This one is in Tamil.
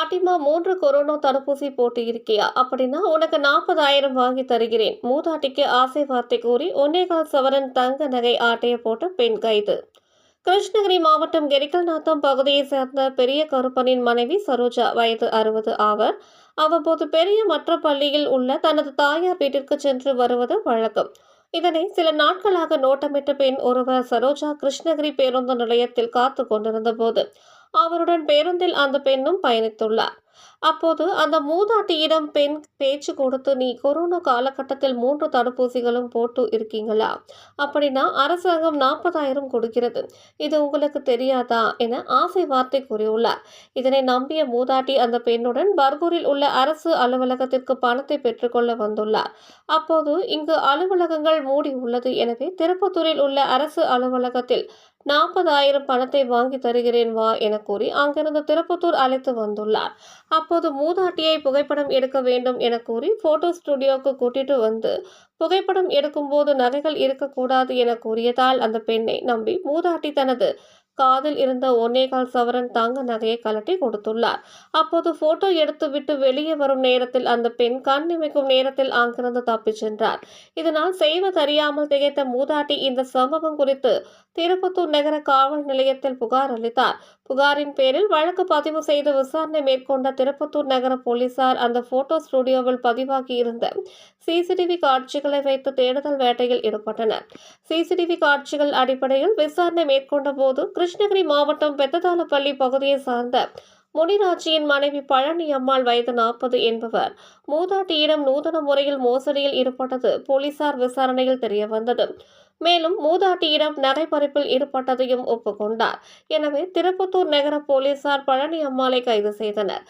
பாட்டிமா 3 கொரோனா தடுப்பூசி போட்டியிருக்கியா? அப்படின்னா உனக்கு 40,000 வாங்கி தருகிறேன். மூதாட்டிக்கு ஆசை வார்த்தை கூறி 1.25 சவரன் தங்க நகை ஆட்டைய போட்ட பெண் கைது. கிருஷ்ணகிரி மாவட்டம் கெரிக்கல்நாத்தம் பகுதியைச் சேர்ந்த பெரிய கருப்பனின் மனைவி சரோஜா, வயது 60 ஆவர். அவ்வப்போது பெரிய மற்ற பள்ளியில் உள்ள தனது தாயார் வீட்டிற்கு சென்று வருவது வழக்கம். இதனை சில நாட்களாக நோட்டமிட்ட பெண் ஒருவர் சரோஜா கிருஷ்ணகிரி பேருந்து நிலையத்தில் காத்து கொண்டிருந்த போது அவருடன் பேருந்தில் அந்த பெண்ணும் பயணித்துள்ளார். அப்போது அந்த மூதாட்டியிடம் பெண் பேச்சு கொடுத்து, நீ கொரோனா காலகட்டத்தில் 3 தடுப்பூசிகளும் போட்டு இருக்கீங்களா? அப்படின்னா அரசாங்கம் 40,000 கொடுக்கிறது. இது உங்களுக்கு தெரியாதா? என ஆசை வார்த்தை கூறியுள்ளார். இதனை நம்பிய மூதாட்டி அந்த பெண்ணுடன் பர்கூரில் உள்ள அரசு அலுவலகத்திற்கு பணத்தை பெற்றுக்கொள்ள வந்துள்ளார். அப்போது இங்கு அலுவலகங்கள் மூடி உள்ளது. எனவே திருப்பத்தூரில் உள்ள அரசு அலுவலகத்தில் 40,000 பணத்தை வாங்கி தருகிறேன் வா என கூறி அங்கிருந்து திருப்பத்தூர் அழைத்து வந்துள்ளார். அப்போது மூதாட்டியை புகைப்படம் எடுக்க வேண்டும் என கூறி போட்டோ ஸ்டுடியோவுக்கு கூட்டிட்டு வந்து புகைப்படம் எடுக்கும்போது நகைகள் இருக்கக்கூடாது என கூறியதால் அந்த பெண்ணை நம்பி மூதாட்டி தனது காதில் இருந்த 1.25 சவரன் தங்க நகையை கழட்டி கொடுத்துள்ளார். அப்போது போட்டோ எடுத்துவிட்டு வெளியே வரும் நேரத்தில் அந்த பெண் கண் இமைக்கும் நேரத்தில் அங்கிருந்து தப்பிச் சென்றார். இதனால் செய்வதறியாமல் திகைத்த மூதாட்டி இந்த சம்பவம் குறித்து திருப்பத்தூர் நகர காவல் நிலையத்தில் புகார் அளித்தார். புகாரின் பேரில் வழக்கு பதிவு செய்து விசாரணை மேற்கொண்ட திருப்பத்தூர் நகர போலீசார் அந்த போட்டோ ஸ்டுடியோவில் பதிவாகி இருந்த சிசிடிவி காட்சிகளை வைத்து தேடுதல் வேட்டையில் ஈடுபட்டனர். சிசிடிவி காட்சிகள் அடிப்படையில் விசாரணை மேற்கொண்ட போது கிருஷ்ணகிரி மாவட்டம் பெத்ததாலப்பள்ளி பகுதியை சார்ந்த முனிராஜியின் மனைவி பழனி அம்மாள், வயது 40 என்பவர் மூதாட்டியிடம் நூதன முறையில் மோசடியில் ஈடுபட்டது போலீசார் விசாரணையில் தெரியவந்தது. மேலும் மூதாட்டியிடம் நகை பறிப்பில் ஈடுபட்டதையும் ஒப்புக்கொண்டார். எனவே திருப்பத்தூர் நகர போலீசார் பழனி அம்மாளை கைது செய்தனர்.